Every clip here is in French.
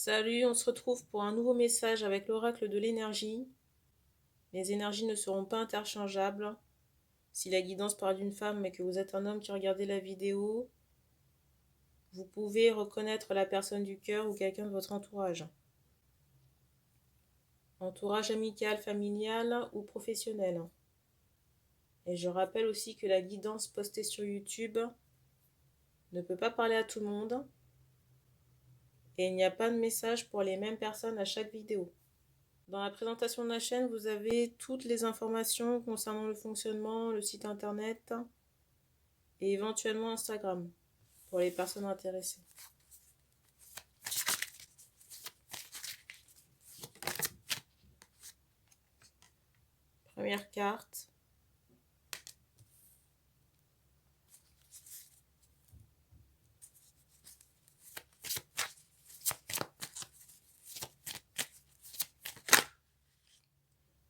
Salut, on se retrouve pour un nouveau message avec l'oracle de l'énergie. Les énergies ne seront pas interchangeables. Si la guidance parle d'une femme mais que vous êtes un homme qui regardez la vidéo, vous pouvez reconnaître la personne du cœur ou quelqu'un de votre entourage. Entourage amical, familial ou professionnel. Et je rappelle aussi que la guidance postée sur YouTube ne peut pas parler à tout le monde. Et il n'y a pas de message pour les mêmes personnes à chaque vidéo. Dans la présentation de la chaîne, vous avez toutes les informations concernant le fonctionnement, le site internet et éventuellement Instagram pour les personnes intéressées. Première carte.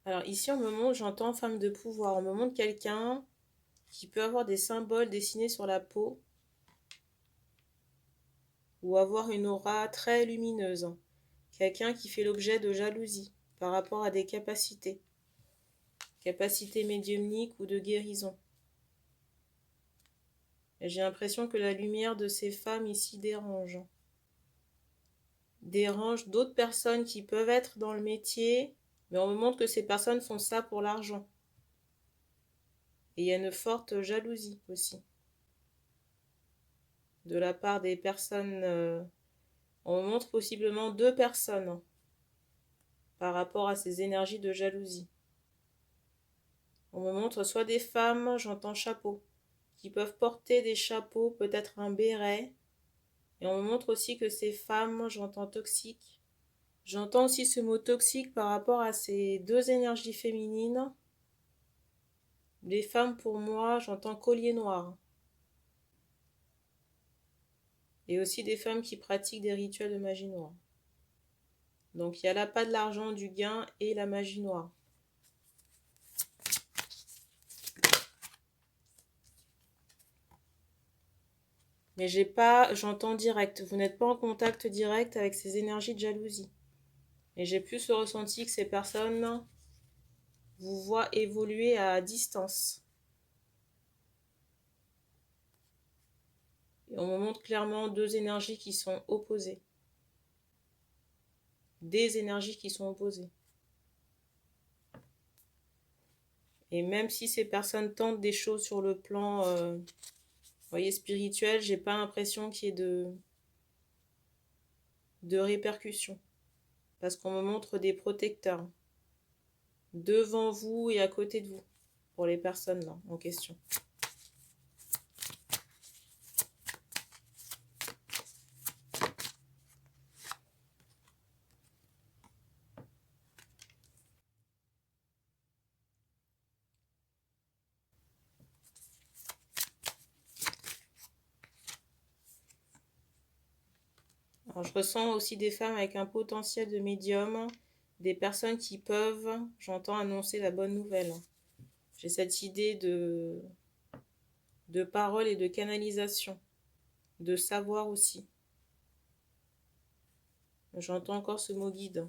Alors ici, on me montre, j'entends femme de pouvoir. On me montre quelqu'un qui peut avoir des symboles dessinés sur la peau ou avoir une aura très lumineuse. Quelqu'un qui fait l'objet de jalousie par rapport à des capacités médiumniques ou de guérison. Et j'ai l'impression que la lumière de ces femmes ici dérange d'autres personnes qui peuvent être dans le métier, mais on me montre que ces personnes font ça pour l'argent. Et il y a une forte jalousie aussi de la part des personnes. On me montre possiblement 2 personnes par rapport à ces énergies de jalousie. On me montre soit des femmes, j'entends chapeau, qui peuvent porter des chapeaux, peut-être un béret. Et on me montre aussi que ces femmes, j'entends toxiques. J'entends aussi ce mot toxique par rapport à ces 2 énergies féminines. Les femmes, pour moi, j'entends collier noir. Et aussi des femmes qui pratiquent des rituels de magie noire. Donc il y a là pas de l'argent, du gain et la magie noire. Mais j'entends direct. Vous n'êtes pas en contact direct avec ces énergies de jalousie. Et j'ai plus le ressenti que ces personnes vous voient évoluer à distance. Et on me montre clairement 2 énergies qui sont opposées. Des énergies qui sont opposées. Et même si ces personnes tentent des choses sur le plan voyez, spirituel, j'ai pas l'impression qu'il y ait de répercussions. Parce qu'on me montre des protecteurs devant vous et à côté de vous pour les personnes là en question. Alors, je ressens aussi des femmes avec un potentiel de médium, des personnes qui peuvent, j'entends, annoncer la bonne nouvelle. J'ai cette idée de parole et de canalisation, de savoir aussi. J'entends encore ce mot guide.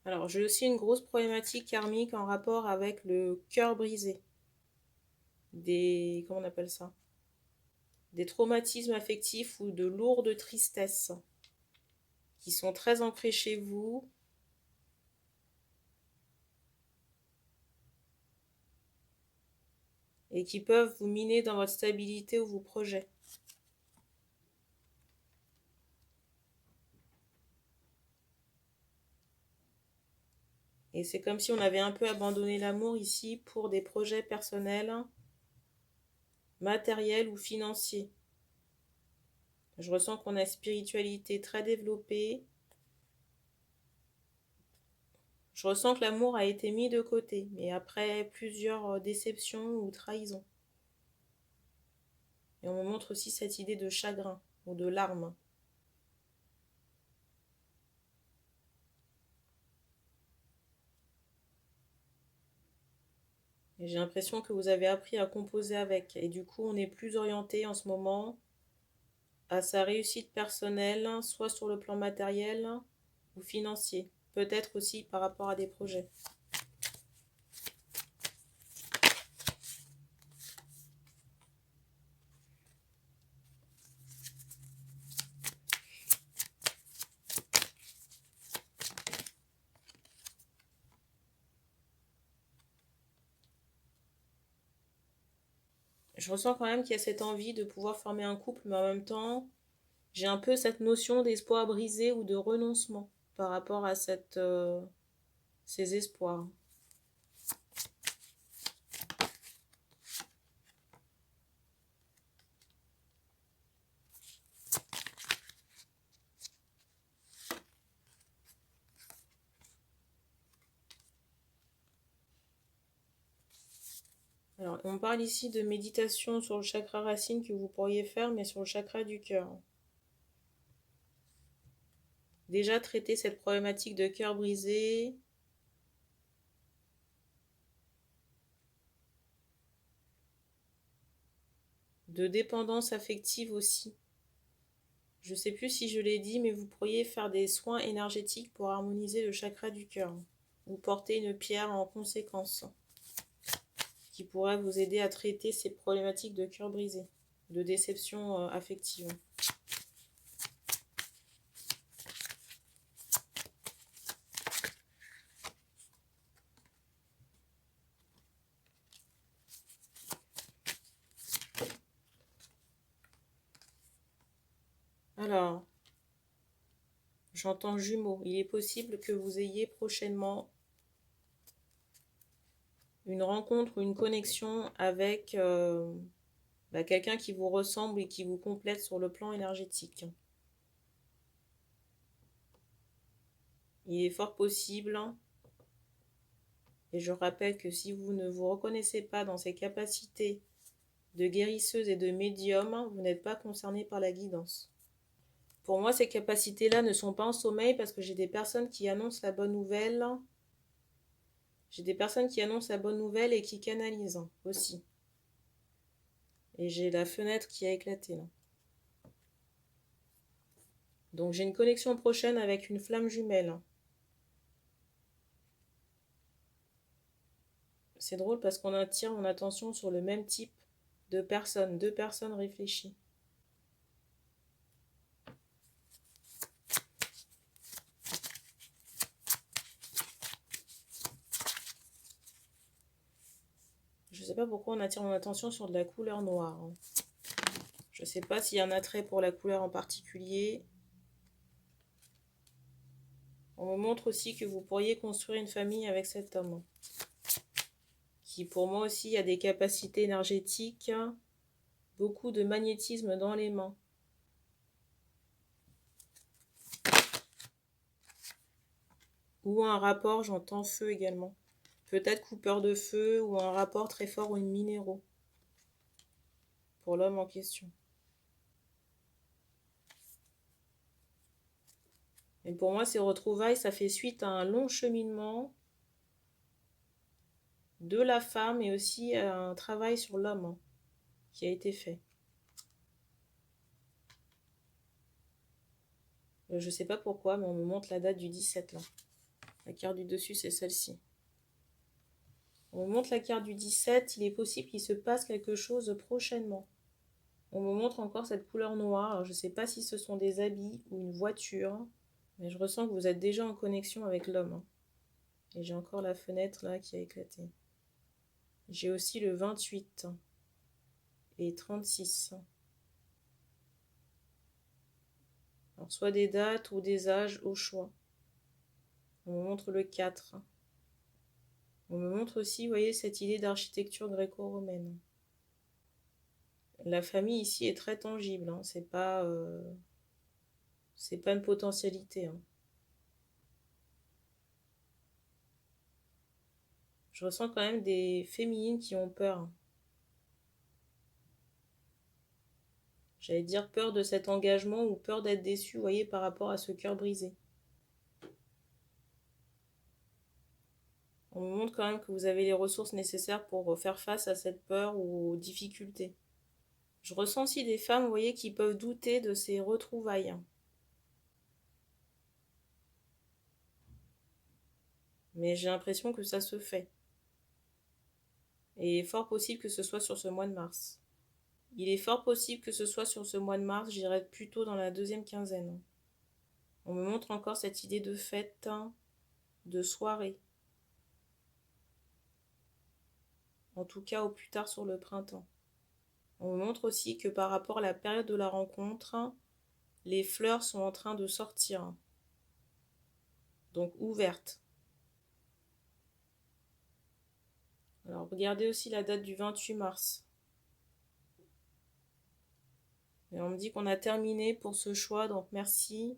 Alors, j'ai aussi une grosse problématique karmique en rapport avec le cœur brisé. Comment on appelle ça? Des traumatismes affectifs ou de lourdes tristesses qui sont très ancrés chez vous. Et qui peuvent vous miner dans votre stabilité ou vos projets. Et c'est comme si on avait un peu abandonné l'amour ici pour des projets personnels, matériels ou financiers. Je ressens qu'on a une spiritualité très développée. Je ressens que l'amour a été mis de côté, mais après plusieurs déceptions ou trahisons. Et on me montre aussi cette idée de chagrin ou de larmes. Et j'ai l'impression que vous avez appris à composer avec. Et du coup, on est plus orienté en ce moment à sa réussite personnelle, soit sur le plan matériel ou financier. Peut-être aussi par rapport à des projets. Je ressens quand même qu'il y a cette envie de pouvoir former un couple, mais en même temps, j'ai un peu cette notion d'espoir brisé ou de renoncement par rapport à ces espoirs. Alors, on parle ici de méditation sur le chakra racine que vous pourriez faire, mais sur le chakra du cœur. Déjà traiter cette problématique de cœur brisé, de dépendance affective aussi. Je ne sais plus si je l'ai dit, mais vous pourriez faire des soins énergétiques pour harmoniser le chakra du cœur, ou porter une pierre en conséquence, qui pourrait vous aider à traiter ces problématiques de cœur brisé, de déception affective. Alors, j'entends jumeaux. Il est possible que vous ayez prochainement une rencontre ou une connexion avec quelqu'un qui vous ressemble et qui vous complète sur le plan énergétique. Il est fort possible, et je rappelle que si vous ne vous reconnaissez pas dans ces capacités de guérisseuse et de médium, vous n'êtes pas concerné par la guidance. Pour moi, ces capacités-là ne sont pas en sommeil parce que j'ai des personnes qui annoncent la bonne nouvelle. J'ai des personnes qui annoncent la bonne nouvelle et qui canalisent aussi. Et j'ai la fenêtre qui a éclaté là. Donc j'ai une connexion prochaine avec une flamme jumelle. C'est drôle parce qu'on attire mon attention sur le même type de personnes, deux personnes réfléchies. Je ne sais pas pourquoi on attire mon attention sur de la couleur noire. Je ne sais pas s'il y a un attrait pour la couleur en particulier. On me montre aussi que vous pourriez construire une famille avec cet homme, qui pour moi aussi a des capacités énergétiques, beaucoup de magnétisme dans les mains. Ou un rapport, j'entends feu également. Peut-être coupeur de feu ou un rapport très fort aux minéraux pour l'homme en question. Et pour moi, ces retrouvailles, ça fait suite à un long cheminement de la femme et aussi à un travail sur l'homme qui a été fait. Je ne sais pas pourquoi, mais on me montre la date du 17 là. La carte du dessus, c'est celle-ci. On me montre la carte du 17, il est possible qu'il se passe quelque chose prochainement. On me montre encore cette couleur noire. Alors, je ne sais pas si ce sont des habits ou une voiture, mais je ressens que vous êtes déjà en connexion avec l'homme. Et j'ai encore la fenêtre là qui a éclaté. J'ai aussi le 28 et 36. Alors, soit des dates ou des âges au choix. On me montre le 4. On me montre aussi, vous voyez, cette idée d'architecture gréco-romaine. La famille ici est très tangible, hein. C'est pas une potentialité. Hein. Je ressens quand même des féminines qui ont peur. J'allais dire peur de cet engagement ou peur d'être déçue, vous voyez, par rapport à ce cœur brisé. On me montre quand même que vous avez les ressources nécessaires pour faire face à cette peur ou aux difficultés. Je ressens aussi des femmes, vous voyez, qui peuvent douter de ces retrouvailles. Mais j'ai l'impression que ça se fait. Et il est fort possible que ce soit sur ce mois de mars. Il est fort possible que ce soit sur ce mois de mars, j'irai plutôt dans la deuxième quinzaine. On me montre encore cette idée de fête, de soirée. En tout cas, au plus tard sur le printemps. On me montre aussi que par rapport à la période de la rencontre, les fleurs sont en train de sortir. Donc ouvertes. Alors regardez aussi la date du 28 mars. Et on me dit qu'on a terminé pour ce choix, donc merci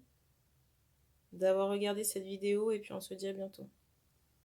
d'avoir regardé cette vidéo et puis on se dit à bientôt.